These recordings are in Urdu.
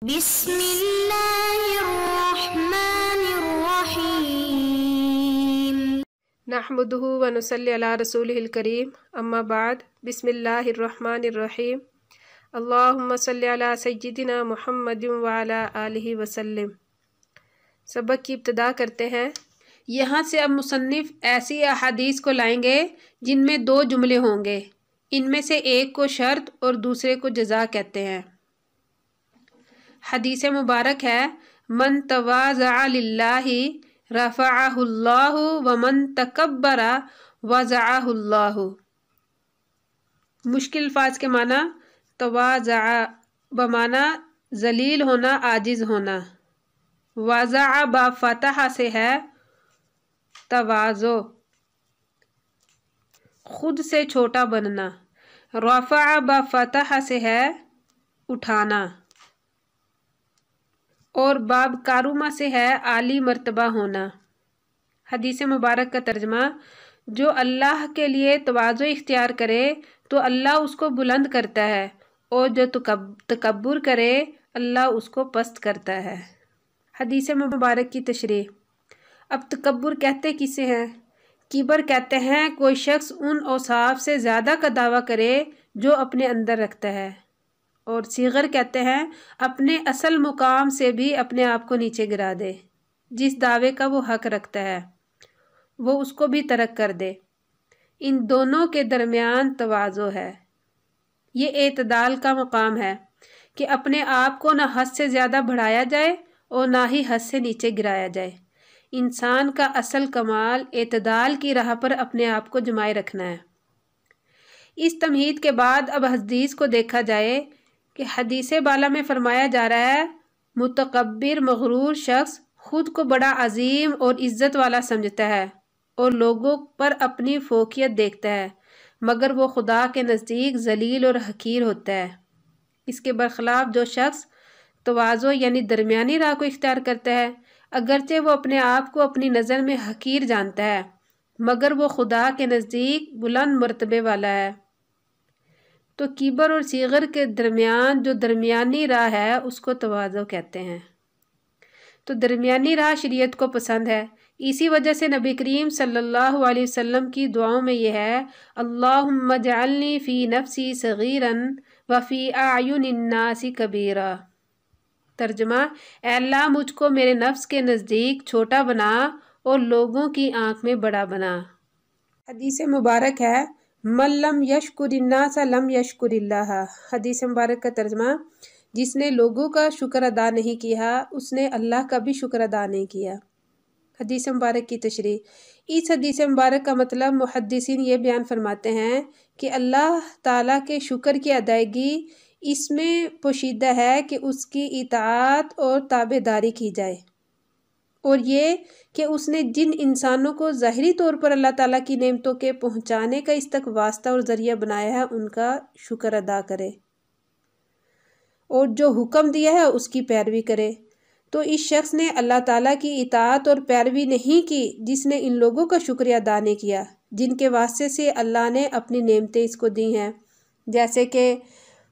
بسم اللہ الرحمن الرحیم نحمدہ ونصلی علی رسولہ الکریم اما بعد بسم اللہ الرحمن الرحیم اللہم صلی علی سیدنا محمد وعلی آلہ وسلم۔ سبق کی ابتدا کرتے ہیں۔ یہاں سے اب مصنف ایسی احادیث کو لائیں گے جن میں دو جملے ہوں گے، ان میں سے ایک کو شرط اور دوسرے کو جزا کہتے ہیں۔ حدیث مبارک ہے من تواضع للہ رفعہ اللہ ومن تکبر وضعہ اللہ۔ مشکل الفاظ کے معنی تواضع بمعنی ذلیل ہونا، عاجز ہونا، وضع با فتح سے ہے تواضع خود سے چھوٹا بننا، رفع با فتح سے ہے اٹھانا، اور باب کاروما سے ہے عالی مرتبہ ہونا۔ حدیث مبارک کا ترجمہ: جو اللہ کے لیے تواضع اختیار کرے تو اللہ اس کو بلند کرتا ہے، اور جو تکبر کرے اللہ اس کو پست کرتا ہے۔ حدیث مبارک کی تشریح۔ اب تکبر کہتے کسے ہیں؟ کبر کہتے ہیں کوئی شخص ان اوصاف سے زیادہ کا دعویٰ کرے جو اپنے اندر رکھتا ہے، اور صغر کہتے ہیں اپنے اصل مقام سے بھی اپنے آپ کو نیچے گرا دے، جس دعوے کا وہ حق رکھتا ہے وہ اس کو بھی ترک کر دے۔ ان دونوں کے درمیان تواضع ہے۔ یہ اعتدال کا مقام ہے کہ اپنے آپ کو نہ حد سے زیادہ بڑھایا جائے اور نہ ہی حد سے نیچے گرایا جائے۔ انسان کا اصل کمال اعتدال کی راہ پر اپنے آپ کو جمائے رکھنا ہے۔ اس تمہید کے بعد اب حدیث کو دیکھا جائے کہ حدیث بالا میں فرمایا جا رہا ہے متکبر مغرور شخص خود کو بڑا عظیم اور عزت والا سمجھتا ہے اور لوگوں پر اپنی فوقیت دیکھتا ہے، مگر وہ خدا کے نزدیک ذلیل اور حقیر ہوتا ہے۔ اس کے برخلاف جو شخص تواضع یعنی درمیانی راہ کو اختیار کرتا ہے، اگرچہ وہ اپنے آپ کو اپنی نظر میں حقیر جانتا ہے مگر وہ خدا کے نزدیک بلند مرتبے والا ہے۔ تو کبر اور صغر کے درمیان جو درمیانی راہ ہے اس کو تواضع کہتے ہیں۔ تو درمیانی راہ شریعت کو پسند ہے، اسی وجہ سے نبی کریم صلی اللہ علیہ وسلم کی دعاؤں میں یہ ہے اللہم اجعلنی فی نفسی صغیرا وفی اعین الناس کبیرا۔ ترجمہ: اے اللہ مجھ کو میرے نفس کے نزدیک چھوٹا بنا اور لوگوں کی آنکھ میں بڑا بنا۔ حدیث مبارک ہے من لم یشکر الناس لم یشکر اللہ۔ حدیث مبارک کا ترجمہ: جس نے لوگوں کا شکر ادا نہیں کیا اس نے اللہ کا بھی شکر ادا نہیں کیا۔ حدیث مبارک کی تشریح۔ اس حدیث مبارک کا مطلب محدثین یہ بیان فرماتے ہیں کہ اللہ تعالیٰ کے شکر کی ادائیگی اس میں پوشیدہ ہے کہ اس کی اطاعت اور تابع داری کی جائے، اور یہ کہ اس نے جن انسانوں کو ظاہری طور پر اللہ تعالیٰ کی نعمتوں کے پہنچانے کا اس تک واسطہ اور ذریعہ بنایا ہے ان کا شکر ادا کرے، اور جو حکم دیا ہے اس کی پیروی کرے۔ تو اس شخص نے اللہ تعالیٰ کی اطاعت اور پیروی نہیں کی جس نے ان لوگوں کا شکریہ ادا نہیں کیا جن کے واسطے سے اللہ نے اپنی نعمتیں اس کو دی ہیں، جیسے کہ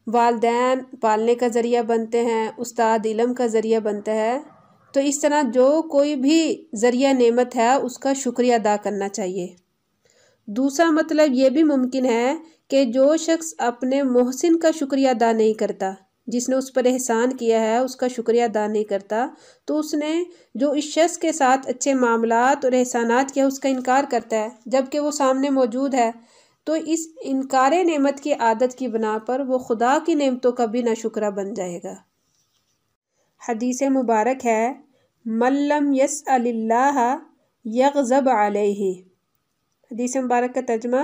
والدین پالنے کا ذریعہ بنتے ہیں، استاد علم کا ذریعہ بنتا ہے۔ تو اس طرح جو کوئی بھی ذریعہ نعمت ہے اس کا شکریہ ادا کرنا چاہیے۔ دوسرا مطلب یہ بھی ممکن ہے کہ جو شخص اپنے محسن کا شکریہ ادا نہیں کرتا، جس نے اس پر احسان کیا ہے اس کا شکریہ ادا نہیں کرتا، تو اس نے جو اس شخص کے ساتھ اچھے معاملات اور احسانات کیا اس کا انکار کرتا ہے جبکہ وہ سامنے موجود ہے، تو اس انکار نعمت کی عادت کی بنا پر وہ خدا کی نعمتوں کا بھی ناشکرہ بن جائے گا۔ حدیث مبارک ہے من لم یسأل اللہ یغضب علیہ۔ حدیث مبارک کا ترجمہ: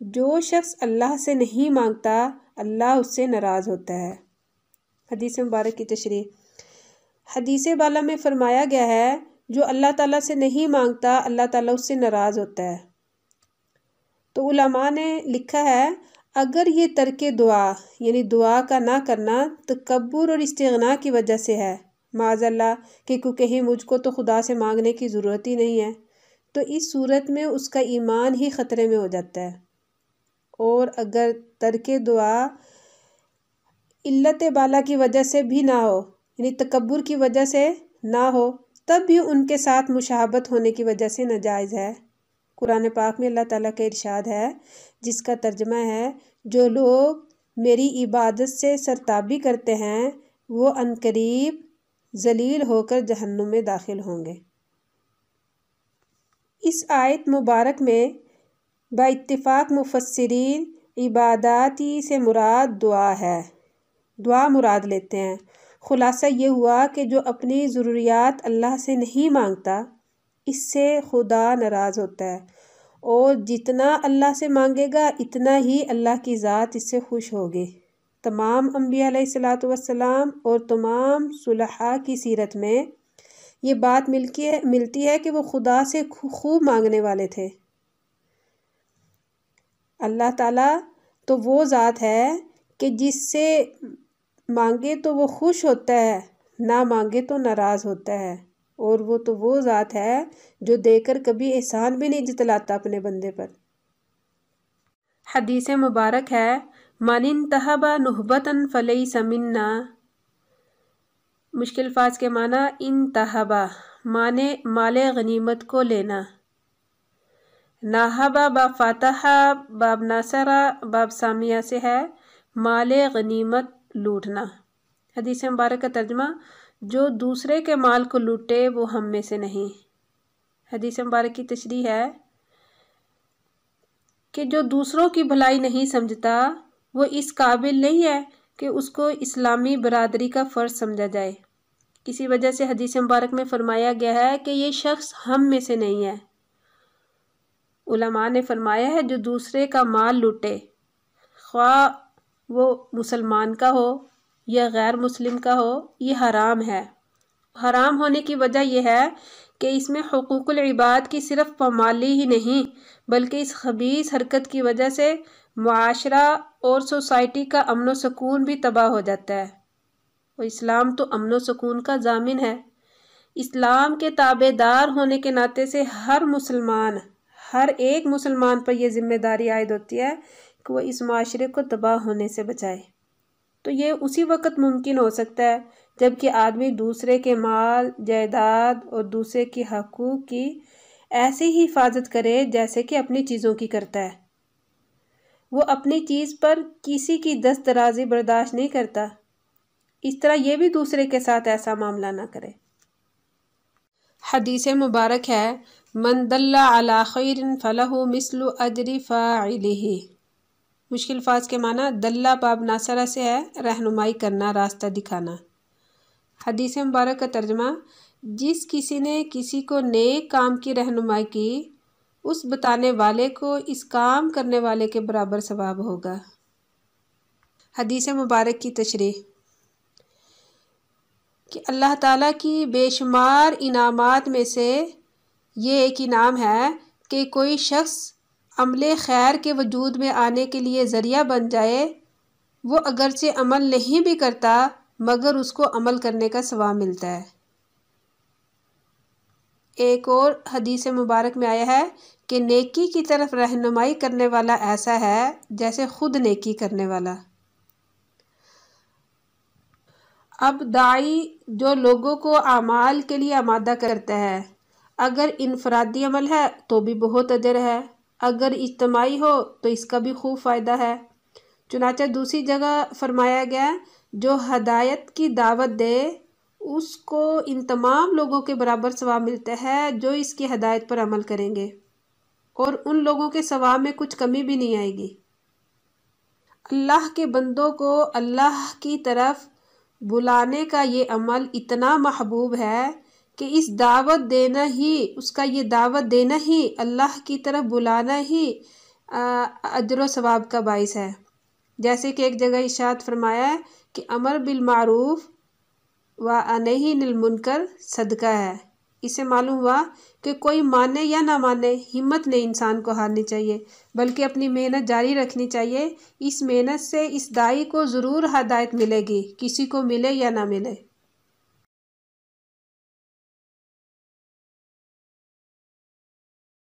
جو شخص اللہ سے نہیں مانگتا اللہ اس سے ناراض ہوتا ہے۔ حدیث مبارک کی تشریح۔ حدیث بالا میں فرمایا گیا ہے جو اللہ تعالیٰ سے نہیں مانگتا اللہ تعالیٰ اس سے ناراض ہوتا ہے۔ تو علماء نے لکھا ہے اگر یہ ترک دعا یعنی دعا کا نہ کرنا تکبر اور استغنا کی وجہ سے ہے، معاذ اللہ کہ کہیں مجھ کو تو خدا سے مانگنے کی ضرورت ہی نہیں ہے، تو اس صورت میں اس کا ایمان ہی خطرے میں ہو جاتا ہے۔ اور اگر ترک دعا علت بالا کی وجہ سے بھی نہ ہو، یعنی تکبر کی وجہ سے نہ ہو، تب بھی ان کے ساتھ مشابہت ہونے کی وجہ سے ناجائز ہے۔ قرآن پاک میں اللہ تعالیٰ کا ارشاد ہے، جس کا ترجمہ ہے، جو لوگ میری عبادت سے سرتابی کرتے ہیں وہ عنقریب ذلیل ہو کر جہنم میں داخل ہوں گے۔ اس آیت مبارک میں با اتفاق مفسرین عباداتی سے مراد دعا ہے، دعا مراد لیتے ہیں۔ خلاصہ یہ ہوا کہ جو اپنی ضروریات اللہ سے نہیں مانگتا اس سے خدا ناراض ہوتا ہے، اور جتنا اللہ سے مانگے گا اتنا ہی اللہ کی ذات اس سے خوش ہوگی۔ تمام انبیاء علیہ السلام اور تمام صلحاء کی سیرت میں یہ بات ملتی ہے کہ وہ خدا سے خوب مانگنے والے تھے۔ اللہ تعالیٰ تو وہ ذات ہے کہ جس سے مانگے تو وہ خوش ہوتا ہے، نہ مانگے تو ناراض ہوتا ہے، اور وہ تو وہ ذات ہے جو دے کر کبھی احسان بھی نہیں جتلاتا اپنے بندے پر۔ حدیث مبارک ہے، من انتہب نہبۃ فلیس منا۔ مشکل الفاظ کے معنی انتہبہ مانے مال غنیمت کو لینا، ناہبہ باب فاتحہ باب ناصرہ باب سامیہ سے ہے مال غنیمت لوٹنا۔ حدیث مبارک کا ترجمہ، جو دوسرے کے مال کو لوٹے وہ ہم میں سے نہیں۔ حدیث مبارک کی تشریح ہے کہ جو دوسروں کی بھلائی نہیں سمجھتا وہ اس قابل نہیں ہے کہ اس کو اسلامی برادری کا فرض سمجھا جائے۔ کسی وجہ سے حدیث مبارک میں فرمایا گیا ہے کہ یہ شخص ہم میں سے نہیں ہے۔ علماء نے فرمایا ہے جو دوسرے کا مال لوٹے، خواہ وہ مسلمان کا ہو یا غیر مسلم کا ہو، یہ حرام ہے۔ حرام ہونے کی وجہ یہ ہے کہ اس میں حقوق العباد کی صرف پامالی ہی نہیں بلکہ اس خبیث حرکت کی وجہ سے معاشرہ اور سوسائٹی کا امن و سکون بھی تباہ ہو جاتا ہے، اور اسلام تو امن و سکون کا ضامن ہے۔ اسلام کے تابع دار ہونے کے ناطے سے ہر ایک مسلمان پر یہ ذمہ داری عائد ہوتی ہے کہ وہ اس معاشرے کو تباہ ہونے سے بچائے۔ تو یہ اسی وقت ممکن ہو سکتا ہے جب کہ آدمی دوسرے کے مال، جائیداد اور دوسرے کے حقوق کی ایسے ہی حفاظت کرے جیسے کہ اپنی چیزوں کی کرتا ہے۔ وہ اپنی چیز پر کسی کی دست درازی برداشت نہیں کرتا، اس طرح یہ بھی دوسرے کے ساتھ ایسا معاملہ نہ کرے۔ حدیث مبارک ہے، من دل علی خیر فلہ مثل اجر فاعلہ۔ مشکل الفاظ کے معنی دلہ باب ناصرہ سے ہے رہنمائی کرنا، راستہ دکھانا۔ حدیث مبارک کا ترجمہ، جس کسی نے کسی کو نیک کام کی رہنمائی کی اس بتانے والے کو اس کام کرنے والے کے برابر ثواب ہوگا۔ حدیث مبارک کی تشریح کہ اللہ تعالیٰ کی بے شمار انعامات میں سے یہ ایک انعام ہے کہ کوئی شخص عمل خیر کے وجود میں آنے کے لیے ذریعہ بن جائے، وہ اگرچہ عمل نہیں بھی کرتا مگر اس کو عمل کرنے کا ثواب ملتا ہے۔ ایک اور حدیث مبارک میں آیا ہے کہ نیکی کی طرف رہنمائی کرنے والا ایسا ہے جیسے خود نیکی کرنے والا۔ اب داعی جو لوگوں کو اعمال کے لیے آمادہ کرتا ہے، اگر انفرادی عمل ہے تو بھی بہت اجر ہے، اگر اجتماعی ہو تو اس کا بھی خوب فائدہ ہے۔ چنانچہ دوسری جگہ فرمایا گیا، جو ہدایت کی دعوت دے اس کو ان تمام لوگوں کے برابر ثواب ملتا ہے جو اس کی ہدایت پر عمل کریں گے، اور ان لوگوں کے ثواب میں کچھ کمی بھی نہیں آئے گی۔ اللہ کے بندوں کو اللہ کی طرف بلانے کا یہ عمل اتنا محبوب ہے کہ اس کا یہ دعوت دینا ہی اللہ کی طرف بلانا ہی اجر و ثواب کا باعث ہے۔ جیسے کہ ایک جگہ ارشاد فرمایا ہے کہ امر بالمعروف و نہی عن المنکر صدقہ ہے۔ اس سے معلوم ہوا کہ کوئی مانے یا نہ مانے ہمت نہیں انسان کو ہارنی چاہیے، بلکہ اپنی محنت جاری رکھنی چاہیے۔ اس محنت سے اس داعی کو ضرور ہدایت ملے گی، کسی کو ملے یا نہ ملے۔